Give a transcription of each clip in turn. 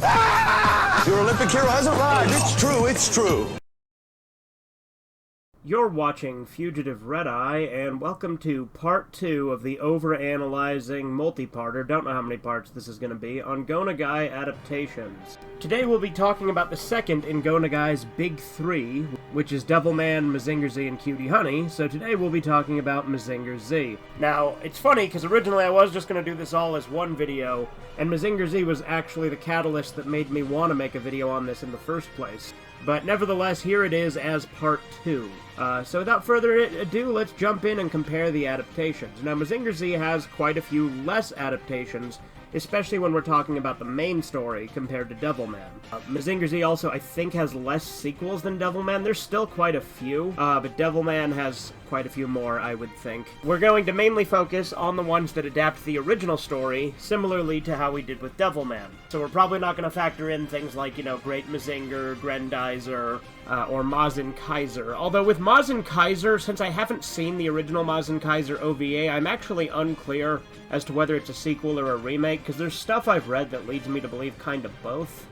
Your Olympic hero has arrived. It's true, it's true. You're watching Fugitive Red-Eye, and welcome to part 2 of the OverAnalyzing multi-parter, don't know how many parts this is going to be, on Nagai Adaptations. Today we'll be talking about the second in Nagai's Big 3, which is Devilman, Mazinger Z, and Cutie Honey, so today we'll be talking about Mazinger Z. Now, it's funny, because originally I was just going to do this all as one video, and Mazinger Z was actually the catalyst that made me want to make a video on this in the first place. But nevertheless, here it is as part 2. So without further ado, let's jump in and compare the adaptations. Now, Mazinger Z has quite a few less adaptations, especially when we're talking about the main story compared to Devilman. Mazinger Z also, I think, has less sequels than Devilman. There's still quite a few, but Devilman has quite a few more, I would think. We're going to mainly focus on the ones that adapt the original story, similarly to how we did with Devilman. So we're probably not going to factor in things like, you know, Great Mazinger, Grendizer, or Mazin Kaiser. Although with Mazin Kaiser, since I haven't seen the original Mazin Kaiser OVA, I'm actually unclear as to whether it's a sequel or a remake, because there's stuff I've read that leads me to believe kind of both.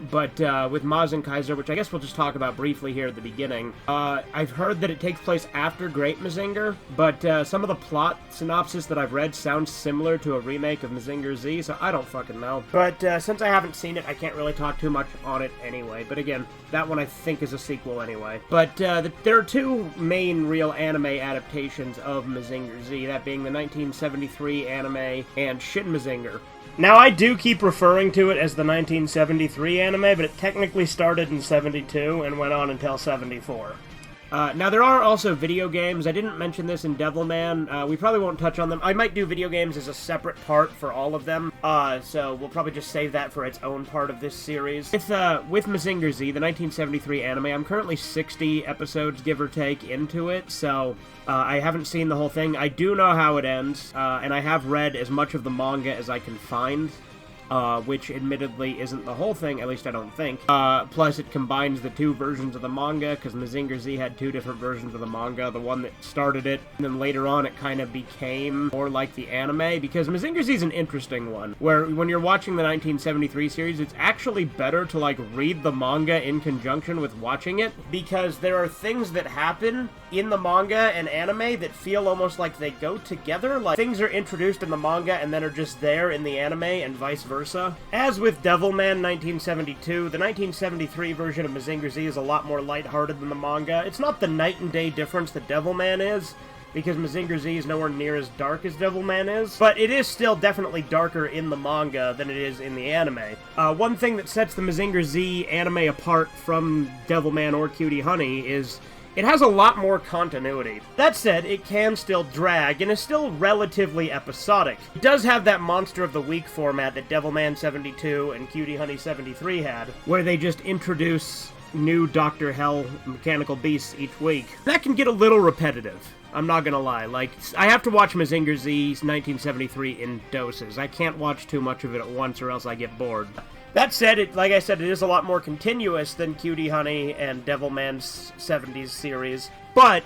But with Mazin Kaiser, which I guess we'll just talk about briefly here at the beginning, I've heard that it takes place after Great Mazinger, but some of the plot synopsis that I've read sounds similar to a remake of Mazinger Z, so I don't fucking know. But since I haven't seen it, I can't really talk too much on it anyway. But again, that one I think is a sequel anyway. But there are two main real anime adaptations of Mazinger Z, that being the 1973 anime and Shin Mazinger. Now, I do keep referring to it as the 1973 anime, but it technically started in 72 and went on until 74. Now, there are also video games. I didn't mention this in Devilman. We probably won't touch on them. I might do video games as a separate part for all of them, so we'll probably just save that for its own part of this series. With Mazinger Z, the 1973 anime, I'm currently 60 episodes, give or take, into it, so I haven't seen the whole thing. I do know how it ends, and I have read as much of the manga as I can find. Which admittedly isn't the whole thing, at least I don't think. Plus it combines the two versions of the manga, because Mazinger Z had two different versions of the manga, the one that started it, and then later on it kind of became more like the anime, because Mazinger Z is an interesting one, where when you're watching the 1973 series, it's actually better to, like, read the manga in conjunction with watching it, because there are things that happen in the manga and anime that feel almost like they go together, like things are introduced in the manga and then are just there in the anime, and vice versa. As with Devilman 1972, the 1973 version of Mazinger Z is a lot more lighthearted than the manga. It's not the night and day difference that Devilman is, because Mazinger Z is nowhere near as dark as Devilman is, but it is still definitely darker in the manga than it is in the anime. One thing that sets the Mazinger Z anime apart from Devilman or Cutie Honey is it has a lot more continuity. That said, it can still drag, and is still relatively episodic. It does have that Monster of the Week format that Devilman 72 and Cutie Honey 73 had, where they just introduce new Dr. Hell mechanical beasts each week. That can get a little repetitive, I'm not gonna lie. Like, I have to watch Mazinger Z's 1973 in doses. I can't watch too much of it at once or else I get bored. That said, like I said, it is a lot more continuous than Cutie Honey and Devilman's 70s series, but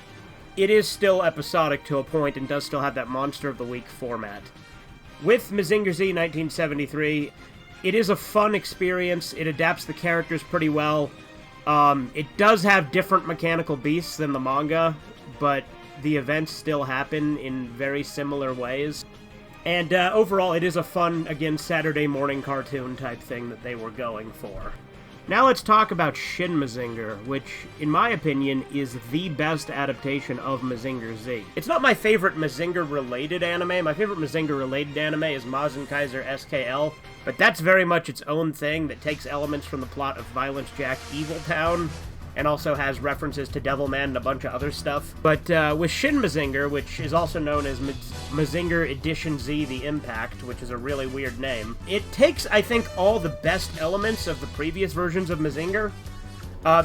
it is still episodic to a point and does still have that Monster of the Week format. With Mazinger Z 1973, it is a fun experience. It adapts the characters pretty well. It does have different mechanical beasts than the manga, but the events still happen in very similar ways. And overall, it is a fun, again, Saturday morning cartoon type thing that they were going for. Now let's talk about Shin Mazinger, which, in my opinion, is the best adaptation of Mazinger Z. It's not my favorite Mazinger-related anime. My favorite Mazinger-related anime is Mazin Kaiser SKL, but that's very much its own thing that takes elements from the plot of Violence Jack Evil Town, and also has references to Devilman and a bunch of other stuff. But with Shin Mazinger, which is also known as Mazinger Edition Z The Impact, which is a really weird name, it takes, I think, all the best elements of the previous versions of Mazinger,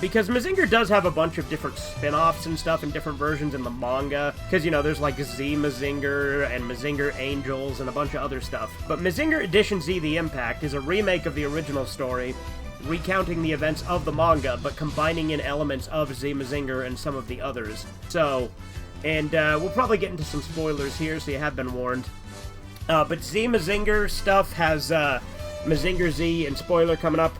because Mazinger does have a bunch of different spin-offs and stuff in different versions in the manga, because, you know, there's like Z Mazinger and Mazinger Angels and a bunch of other stuff. But Mazinger Edition Z The Impact is a remake of the original story, recounting the events of the manga, but combining in elements of Z Mazinger and some of the others. So, and we'll probably get into some spoilers here, so you have been warned. But Z Mazinger stuff has Mazinger Z, and spoiler coming up,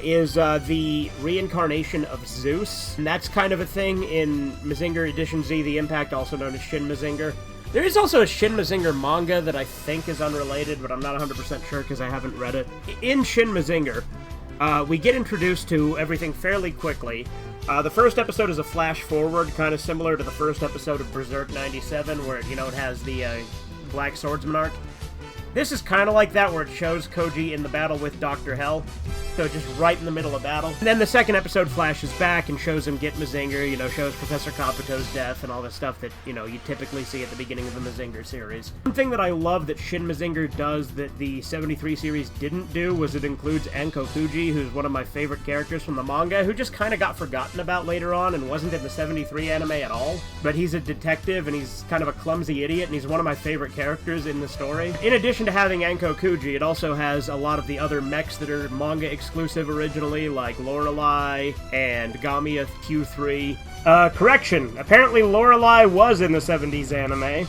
is the reincarnation of Zeus. And that's kind of a thing in Mazinger Edition Z, The Impact, also known as Shin Mazinger. There is also a Shin Mazinger manga that I think is unrelated, but I'm not 100% sure because I haven't read it. In Shin Mazinger, we get introduced to everything fairly quickly. The first episode is a flash forward, kind of similar to the first episode of Berserk 97, where, you know, it has the Black Swordsman arc. This is kind of like that, where it shows Koji in the battle with Dr. Hell, so just right in the middle of battle. And then the second episode flashes back and shows him get Mazinger, you know, shows Professor Kabuto's death and all the stuff that, you know, you typically see at the beginning of the Mazinger series. One thing that I love that Shin Mazinger does that the 73 series didn't do was it includes Anko Kuji, who's one of my favorite characters from the manga, who just kind of got forgotten about later on and wasn't in the 73 anime at all. But he's a detective and he's kind of a clumsy idiot, and he's one of my favorite characters in the story. In addition to having Anko Kuji, it also has a lot of the other mechs that are manga exclusive originally, like Lorelei and Gamiya Q3. Correction, apparently Lorelei was in the 70s anime.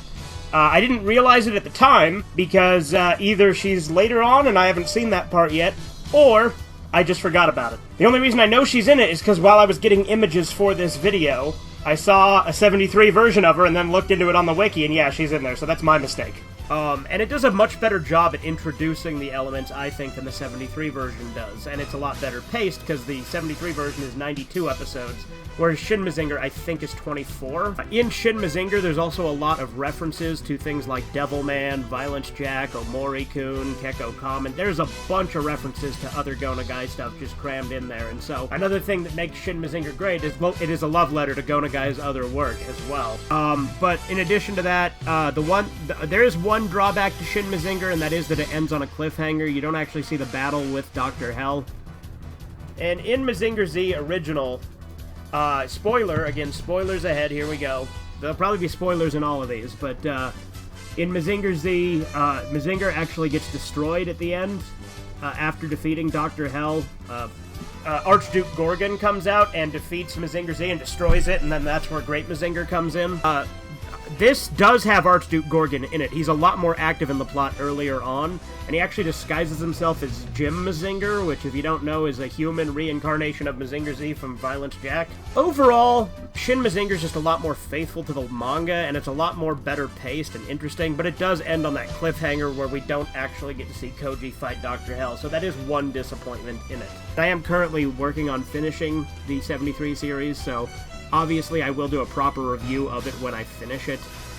I didn't realize it at the time, because either she's later on and I haven't seen that part yet, or I just forgot about it. The only reason I know she's in it is because while I was getting images for this video, I saw a 73 version of her and then looked into it on the wiki, and yeah, she's in there, so that's my mistake. And it does a much better job at introducing the elements, I think, than the 73 version does. And it's a lot better paced, because the 73 version is 92 episodes, whereas Shin Mazinger, I think, is 24. In Shin Mazinger, there's also a lot of references to things like Devilman, Violence Jack, Omori-kun, Kekko Kamen. There's a bunch of references to other Go Nagai stuff just crammed in there. And so, another thing that makes Shin Mazinger great is, well, it is a love letter to Go Nagai's other work as well. But in addition to that, there is one drawback to Shin Mazinger, and that is that it ends on a cliffhanger. You don't actually see the battle with Dr. Hell. And in Mazinger Z Original, spoiler, again, spoilers ahead, here we go. There'll probably be spoilers in all of these, but in Mazinger Z, Mazinger actually gets destroyed at the end after defeating Dr. Hell. Archduke Gorgon comes out and defeats Mazinger Z and destroys it, and then that's where Great Mazinger comes in. This does have Archduke Gorgon in it. He's a lot more active in the plot earlier on, and he actually disguises himself as Jim Mazinger, which, if you don't know, is a human reincarnation of Mazinger Z from Violence Jack. Overall, Shin Mazinger is just a lot more faithful to the manga, and it's a lot more better paced and interesting, but it does end on that cliffhanger where we don't actually get to see Koji fight Dr. Hell, so that is one disappointment in it. I am currently working on finishing the 73 series, so obviously I will do a proper review of it when I finish it,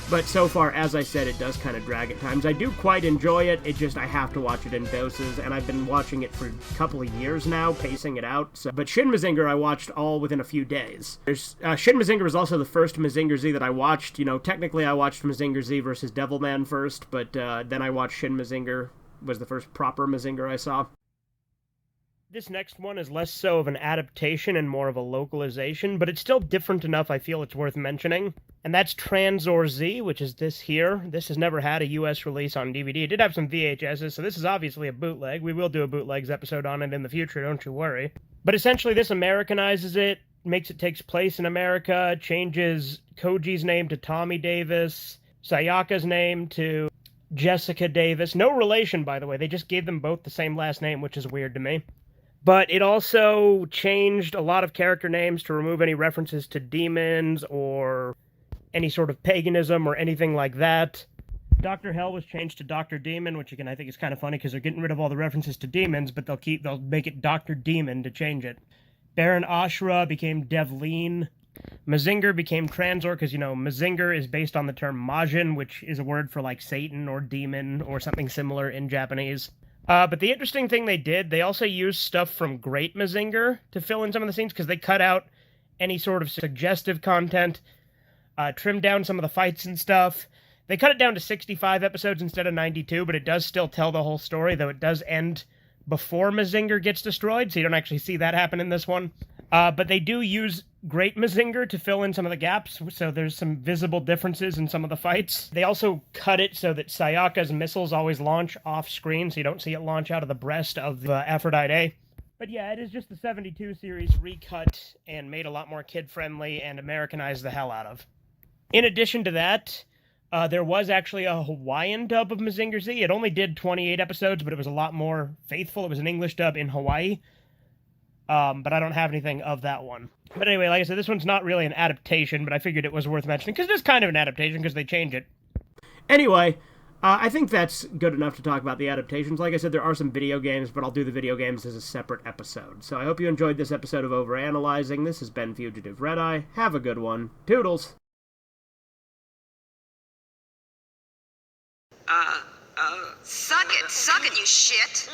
but so far, as I said, it does kind of drag at times. I do quite enjoy it, it just I have to watch it in doses, and I've been watching it for a couple of years now, pacing it out. But Shin Mazinger I watched all within a few days. Shin Mazinger was also the first Mazinger Z that I watched. You know, technically I watched Mazinger Z versus Devilman first, but then I watched Shin Mazinger, was the first proper Mazinger I saw. This next one is less so of an adaptation and more of a localization, but it's still different enough I feel it's worth mentioning. And that's Tranzor Z, which is this here. This has never had a US release on DVD. It did have some VHSs, so this is obviously a bootleg. We will do a bootlegs episode on it in the future, don't you worry. But essentially this Americanizes it, makes it takes place in America, changes Koji's name to Tommy Davis, Sayaka's name to Jessica Davis. No relation, by the way. They just gave them both the same last name, which is weird to me. But it also changed a lot of character names to remove any references to demons or any sort of paganism or anything like that. Dr. Hell was changed to Dr. Demon, which again I think is kind of funny because they're getting rid of all the references to demons, but they'll make it Dr. Demon to change it. Baron Ashura became Devleen. Mazinger became Tranzor because, you know, Mazinger is based on the term Majin, which is a word for like Satan or demon or something similar in Japanese. But the interesting thing they did, they also used stuff from Great Mazinger to fill in some of the scenes, because they cut out any sort of suggestive content, trimmed down some of the fights and stuff. They cut it down to 65 episodes instead of 92, but it does still tell the whole story, though it does end before Mazinger gets destroyed, so you don't actually see that happen in this one. But they do use Great Mazinger to fill in some of the gaps, so there's some visible differences in some of the fights. They also cut it so that Sayaka's missiles always launch off-screen, so you don't see it launch out of the breast of Aphrodite. But yeah, it is just the 72 series recut and made a lot more kid-friendly and Americanized the hell out of. In addition to that, There was actually a Hawaiian dub of Mazinger Z. It only did 28 episodes, but it was a lot more faithful. It was an English dub in Hawaii. But I don't have anything of that one. But anyway, like I said, this one's not really an adaptation, but I figured it was worth mentioning, because it is kind of an adaptation, because they change it. Anyway, I think that's good enough to talk about the adaptations. Like I said, there are some video games, but I'll do the video games as a separate episode. So I hope you enjoyed this episode of OverAnalyzing. This has been Fugitive Red-Eye. Have a good one. Toodles! Suck it, you shit.